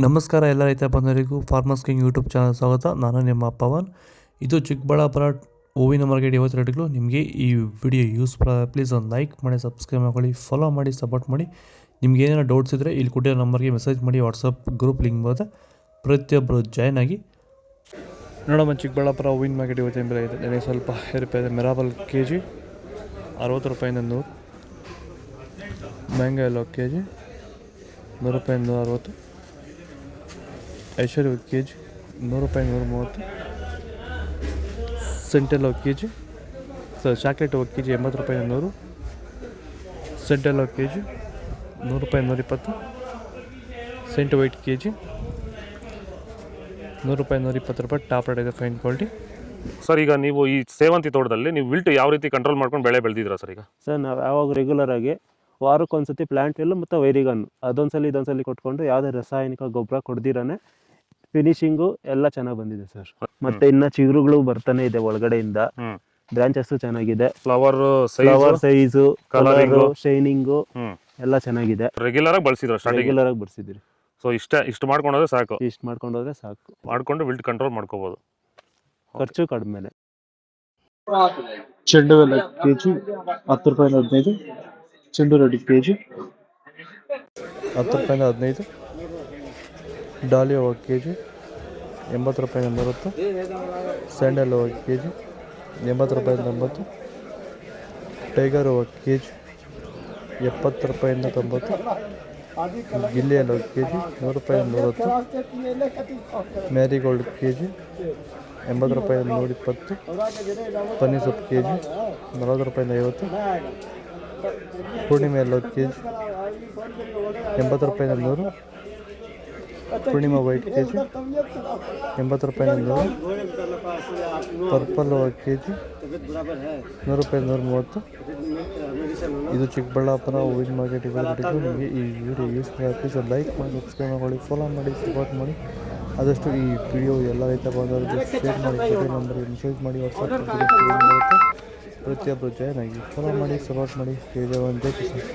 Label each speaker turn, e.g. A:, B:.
A: ನಮಸ್ಕಾರ ಎಲ್ಲ ರೈತ ಬಂಧುಗಳಿಗೂ ಫಾರ್ಮರ್ಸ್ ಕಿಂಗ್ ಯೂಟ್ಯೂಬ್ ಚಾನಲ್ ಸ್ವಾಗತ. ನಾನು ನಿಮ್ಮ ಪವನ್. ಇದು ಚಿಕ್ಕಬಳ್ಳಾಪುರ ಹೂವಿನ ಮಾರ್ಕೆಟ್ ಇವತ್ತು ರೇಟ್ಗಳು. ನಿಮಗೆ ಈ ವಿಡಿಯೋ ಯೂಸ್ಫುಲ್ ಆದರೆ ಪ್ಲೀಸ್ ಒಂದು ಲೈಕ್ ಮಾಡಿ, ಸಬ್ಸ್ಕ್ರೈಬ್ ಮಾಡ್ಕೊಳ್ಳಿ, ಫಾಲೋ ಮಾಡಿ, ಸಪೋರ್ಟ್ ಮಾಡಿ. ನಿಮ್ಗೆ ಏನಾರು ಡೌಟ್ಸ್ ಇದ್ದರೆ ಇಲ್ಲಿ ಕೊಟ್ಟಿರೋ ನಂಬರ್ಗೆ ಮೆಸೇಜ್ ಮಾಡಿ. ವಾಟ್ಸಪ್ ಗ್ರೂಪ್ ಲಿಂಕ್ ಬರುತ್ತೆ, ಪ್ರತಿಯೊಬ್ಬರು ಜಾಯ್ನ್ ಆಗಿ. ನೋಡಮ್ಮ, ಚಿಕ್ಕಬಳ್ಳಾಪುರ ಹೂವಿನ ಮಾರ್ಕೆಟ್ ಇವತ್ತಿನ ಬೆಲೆ ಇದೆ. ನನಗೆ ಸ್ವಲ್ಪ ರೂಪಾಯಿ ಇದೆ. ಮಿರಾಬಲ್ ಕೆ ಜಿ 60 ರೂಪಾಯಿಂದ 100. ಮ್ಯಾಂಗೋ ಎಲ್ಲೋ ಕೆ ಜಿ 100 ರೂಪಾಯಿ 160. ಐಶ್ವರ್ಯ ಕೆ ಜಿ 100 ರೂಪಾಯಿ 130. ಸೆಂಟೆಲ್ K G chocolate K G 80 ರೂಪಾಯಿ 100. ಸೆಂಟೆಲ್ ಕೆ ಜಿ 100 ರೂಪಾಯಿ 120. ಸೆಂಟ್ ವೈಟ್ ಕೆ ಜಿ 100 ರೂಪಾಯಿ 120 ರೂಪಾಯಿ. ಟಾಪ್ ರೇಟ್ ಇದೆ, ಫೈನ್ ಕ್ವಾಲಿಟಿ.
B: ಸರ್, ಈಗ ನೀವು ಈ ಸೇವಂತಿ ತೋಟದಲ್ಲಿ ನೀವು ವಿಲ್ಟ್ ಯಾವ ರೀತಿ ಕಂಟ್ರೋಲ್ ಮಾಡ್ಕೊಂಡು ಬೆಳೆ ಬೆಳೆದಿದ್ದೀರಾ ಸರ್? ಈಗ
C: ಸರ್, ನಾವು ಯಾವಾಗ ರೆಗ್ಯುಲರ್ ಆಗಿ ವಾರಕ್ಕೊಂದ್ಸತಿ ಪ್ಲಾಂಟ್ ಎಲ್ಲು ಮತ್ತು ವೈರಿಗನ್ ಅದೊಂದ್ಸಲಿ ಇದೊಂದ್ಸಲಿ ಕೊಟ್ಕೊಂಡು ಯಾವುದೇ ರಾಸಾಯನಿಕ ಗೊಬ್ಬರ ಕೊಡ್ದಿರಾನೆ ಫಿನಿಶಿಂಗು ಎಲ್ಲ ಚೆನ್ನಾಗಿ ಬಂದಿದೆ ಸರ್. ಮತ್ತೆ ಇನ್ನ ಚಿಗುರುಗಳು ಬರ್ತಾನೆ ಇದೆ ಒಳಗಡೆಯಿಂದ. ಬ್ರಾಂಚಸ್ ಚೆನ್ನಾಗಿದೆ.
B: ಫ್ಲವರ್
C: ಸೈಜು, ಕಲರ್, ಶೈನಿಂಗು ಎಲ್ಲ ಚೆನ್ನಾಗಿದೆ.
B: ರೆಗ್ಯುಲರ್ ಆಗಿ ಬಳಸಿದ್ರು,
C: ರೆಗ್ಯುಲರ್ ಆಗಿ ಬರ್ಸಿದ್ರಿ.
B: ಸೊ ಇಷ್ಟು ಮಾಡ್ಕೊಂಡ್ರೆ ಸಾಕು.
C: ಇಷ್ಟು ಮಾಡ್ಕೊಂಡೋದ್ರೆ ಸಾಕು.
B: ಮಾಡ್ಕೊಂಡು ವಿಲ್ಟ್ ಕಂಟ್ರೋಲ್ ಮಾಡ್ಕೋಬಹುದು.
C: ಖರ್ಚು ಕಡಿಮೆನೆ.
D: ಚೆಂಡು ಎಲ್ಲ ಕೆಜಿ 10 ರೂಪಾಯಿ 15. ಚೆಂಡು ರೆಡಿ ಕೆಜಿ
A: 10 ರೂಪಾಯಿಂದ 15. ಡಾಲಿಯೋ ಕೆ ಜಿ 80 ರೂಪಾಯಿ 160. ಸ್ಯಾಂಡಲ್ ಕೆ ಜಿ 80 ರೂಪಾಯಿ 80. ಟೈಗರ್ ಕೆ ಜಿ 70 ರೂಪಾಯಿಂದ 90. ಗಿಲ್ಲಿಯಲ್ ಕೆ ಜಿ 100 ರೂಪಾಯಿ 110. ಮ್ಯಾರಿಗೋಲ್ಡ್ ಕೆ ಜಿ 80 ರೂಪಾಯಿ 120. ಪನ್ನೀರ್ ಸೊಪ್ಪು ಕೆ ಜಿ 40 ರೂಪಾಯಿಂದ 50. ಪೂರ್ಣಿಮೆ ಎಲ್ಲೋ ಕೆ ಜಿ 80 ರೂಪಾಯಿಂದ 100. ಪೂರ್ಣಿಮಾ ವೈಟ್ ಕೆ ಜಿ 80 ರೂಪಾಯಿಂದ 100. ಪರ್ಪಲ್ ಕೆ ಜಿ 100 ರೂಪಾಯಿ 130. ಇದು ಚಿಕ್ಕಬಳ್ಳಾಪುರ ಹೂವಿನ ಮಾರ್ಕೆಟ್ ಇವತ್ತು. ನಿಮಗೆ ಈ ವಿಡಿಯೋ ಯೂಸ್ಫುಲ್ ಆಗಿ ಪ್ಲೀಸ್ ಲೈಕ್ ಮಾಡಿ, ಸಬ್ಸ್ಕ್ರೈಬ್ ಮಾಡಿ, ಫಾಲೋ ಮಾಡಿ, ಸಪೋರ್ಟ್ ಮಾಡಿ. ಆದಷ್ಟು ಈ ವಿಡಿಯೋ ಎಲ್ಲ ರೈತ ಬಂದವರಿಗೆ ಶೇರ್ ಮಾಡಿ, ಕೊಡಿ ನಂಬರ್ಗೆ ಮೆಸೇಜ್ ಮಾಡಿ. ವಾಟ್ಸಪ್ ಪ್ರತಿಯೊಬ್ಬರು ಜಾಯ್ನ್ ಆಗಿ, ಫಾಲೋ ಮಾಡಿ, ಸಪೋರ್ಟ್ ಮಾಡಿ. ಜೈ ಕಿಸಾನ್.